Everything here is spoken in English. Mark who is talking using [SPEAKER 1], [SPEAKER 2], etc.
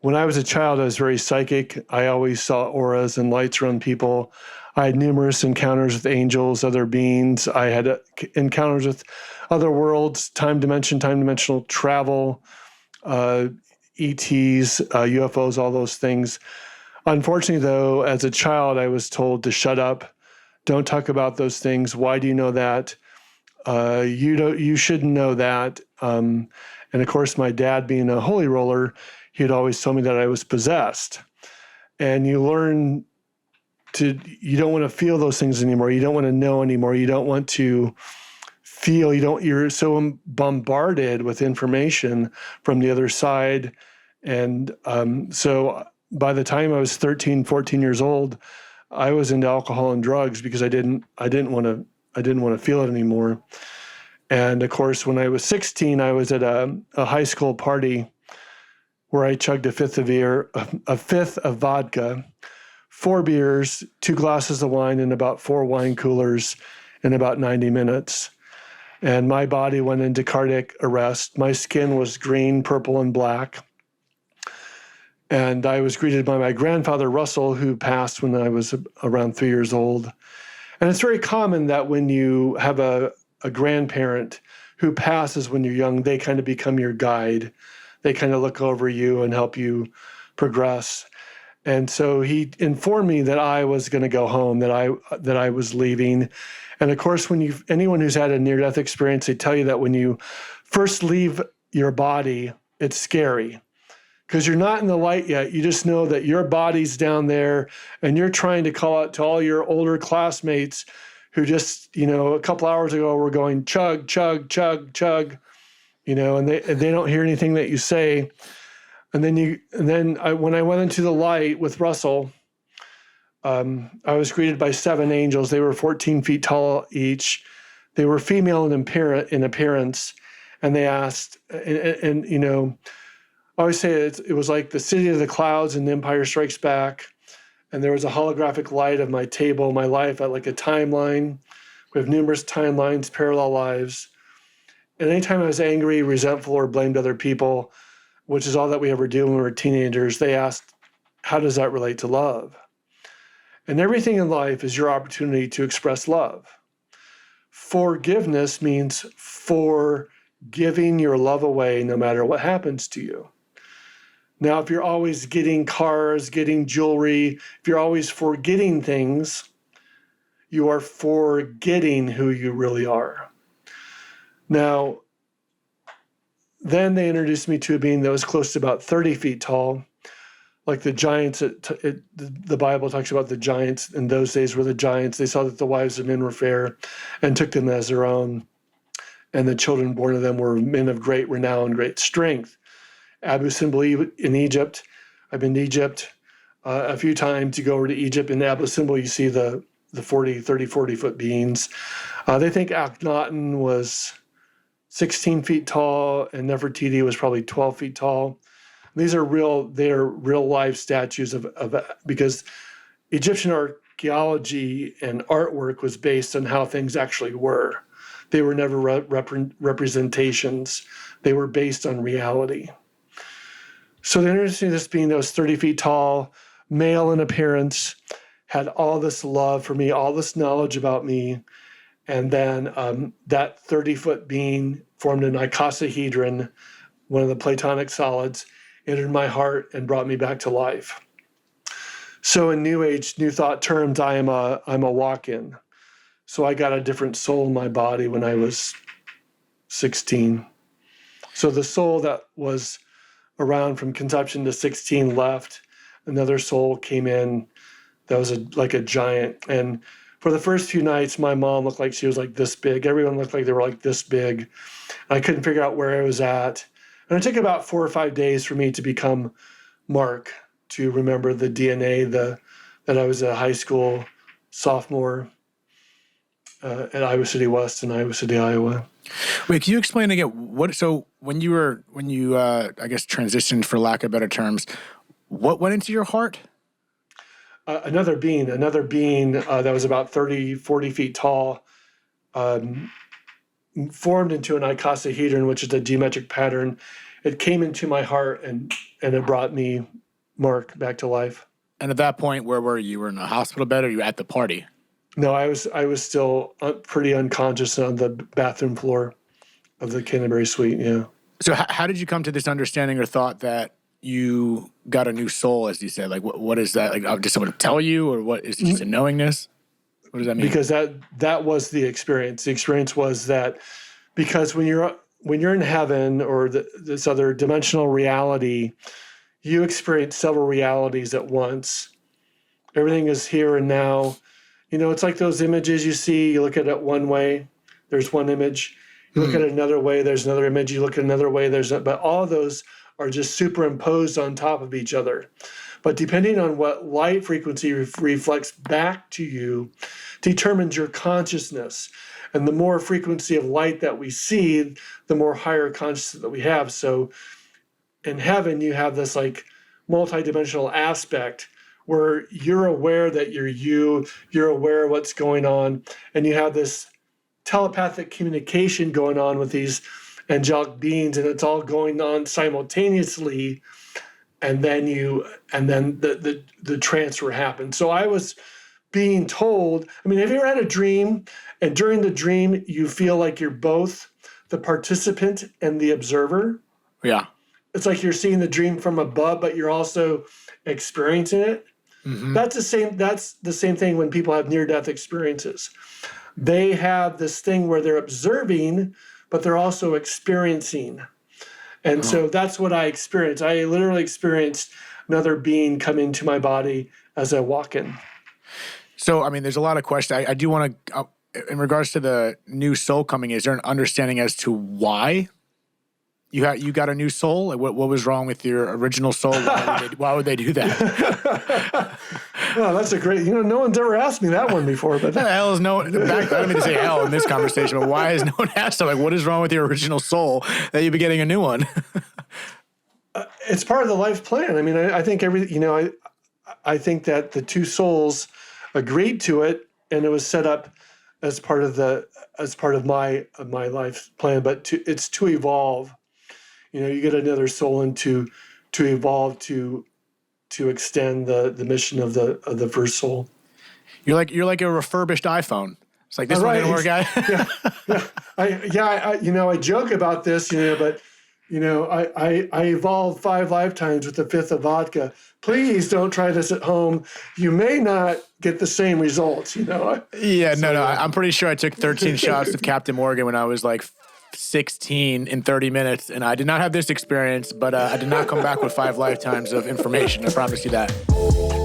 [SPEAKER 1] when I was a child, I was very psychic. I always saw auras and lights around people. I had numerous encounters with angels, other beings. I had encounters with other worlds, time-dimensional travel, ETs, UFOs, all those things. Unfortunately, though, as a child, I was told to shut up. Don't talk about those things. Why do you know that? You shouldn't know that. And of course, my dad, being a holy roller, he'd always tell me that I was possessed. And you learn you don't want to feel those things anymore. You don't want to know anymore. You don't want to feel. You're so bombarded with information from the other side. And so by the time I was 13, 14 years old, I was into alcohol and drugs because I didn't want to feel it anymore. And of course, when I was 16, I was at a high school party where I chugged a fifth of vodka, 4 beers, 2 glasses of wine, and about 4 wine coolers in about 90 minutes. And my body went into cardiac arrest. My skin was green, purple, and black. And I was greeted by my grandfather, Russell, who passed when I was around 3 years old. And it's very common that when you have a grandparent who passes when you're young, they kind of become your guide. They kind of look over you and help you progress. And so he informed me that I was going to go home, that I was leaving. And of course, anyone who's had a near-death experience, they tell you that when you first leave your body, it's scary because you're not in the light yet. You just know that your body's down there and you're trying to call out to all your older classmates who just, a couple hours ago were going chug, chug, chug, chug, and they don't hear anything that you say. And then when I went into the light with Russell, I was greeted by 7 angels. They were 14 feet tall each. They were female in appearance, and they asked, and I always say it was like the city of the clouds and The Empire Strikes Back, and there was a holographic light of my table, my life, at like a timeline. We have numerous timelines, parallel lives. And anytime I was angry, resentful, or blamed other people, which is all that we ever do when we're teenagers, they asked, how does that relate to love? And everything in life is your opportunity to express love. Forgiveness means forgiving your love away no matter what happens to you. Now, if you're always getting cars, getting jewelry, if you're always forgetting things, you are forgetting who you really are. Now, then they introduced me to a being that was close to about 30 feet tall, like the giants. The Bible talks about the giants in those days were the giants. They saw that the wives of men were fair and took them as their own. And the children born of them were men of great renown, great strength. Abu Simbel in Egypt. I've been to Egypt a few times. You go over to Egypt, in Abu Simbel, you see the 40-foot beings. They think Akhenaten was 16 feet tall, and Nefertiti was probably 12 feet tall. These are they're real life statues because Egyptian archaeology and artwork was based on how things actually were. They were never representations. They were based on reality. So the interesting this being that was 30 feet tall, male in appearance, had all this love for me, all this knowledge about me. And then that 30-foot being formed an icosahedron, one of the Platonic solids, entered my heart and brought me back to life. So in New Age, New Thought terms, I'm a walk-in. So I got a different soul in my body when I was 16. So the soul that was around from conception to 16 left. Another soul came in that was like a giant. And for the first few nights, my mom looked like she was like this big. Everyone looked like they were like this big. I couldn't figure out where I was at. And it took about 4 or 5 days for me to become Mark, to remember the DNA, that I was a high school sophomore at Iowa City West in Iowa City, Iowa.
[SPEAKER 2] Wait, can you explain again so when you I guess transitioned, for lack of better terms, what went into your heart?
[SPEAKER 1] Another being that was about 30, 40 feet tall, formed into an icosahedron, which is a geometric pattern. It came into my heart and it brought me Mark back to life.
[SPEAKER 2] And at that point, where were you? You were in a hospital bed, or you were at the party?
[SPEAKER 1] No, I was still pretty unconscious on the bathroom floor of the Canterbury Suite. Yeah.
[SPEAKER 2] So how did you come to this understanding or thought that you got a new soul, as you said? Like, what is that? Like, did someone tell you, or what is it just a knowingness? What does that mean?
[SPEAKER 1] Because that was the experience. The experience was that because when you're in heaven or this other dimensional reality, you experience several realities at once. Everything is here and now. It's like those images you see. You look at it one way, there's one image. You look at it another way, there's another image. You look at another way, but all of those are just superimposed on top of each other. But depending on what light frequency reflects back to you determines your consciousness. And the more frequency of light that we see, the more higher consciousness that we have. So in heaven, you have this like multidimensional aspect where you're aware that you're aware of what's going on, and you have this telepathic communication going on with these angelic beings, and it's all going on simultaneously, and then the transfer happens. So I was being told, have you ever had a dream, and during the dream you feel like you're both the participant and the observer?
[SPEAKER 2] Yeah.
[SPEAKER 1] It's like you're seeing the dream from above, but you're also experiencing it. Mm-hmm. That's the same thing when people have near-death experiences. They have this thing where they're observing, but they're also experiencing. And so that's what I experienced. I literally experienced another being come into my body as I walk in.
[SPEAKER 2] So, there's a lot of questions. I do want to, in regards to the new soul coming, is there an understanding as to why you got a new soul? Like what was wrong with your original soul? Why would they do that?
[SPEAKER 1] Well, that's a great, no one's ever asked me that one before. But
[SPEAKER 2] the hell is no one, I don't mean to say hell in this conversation, but why has no one asked them, like, what is wrong with your original soul that you'd be getting a new one?
[SPEAKER 1] It's part of the life plan. I think I think that the two souls agreed to it, and it was set up as part of my life plan. But it's to evolve. You get another soul into to evolve to extend the mission of the first soul. You're
[SPEAKER 2] like a refurbished iPhone. It's like this one didn't work out.
[SPEAKER 1] I joke about this, but I evolved 5 lifetimes with a fifth of vodka. Please don't try this at home. You may not get the same results.
[SPEAKER 2] I'm pretty sure I took 13 shots of Captain Morgan when I was like 16 in 30 minutes, and I did not have this experience, but I did not come back with 5 lifetimes of information. I promise you that.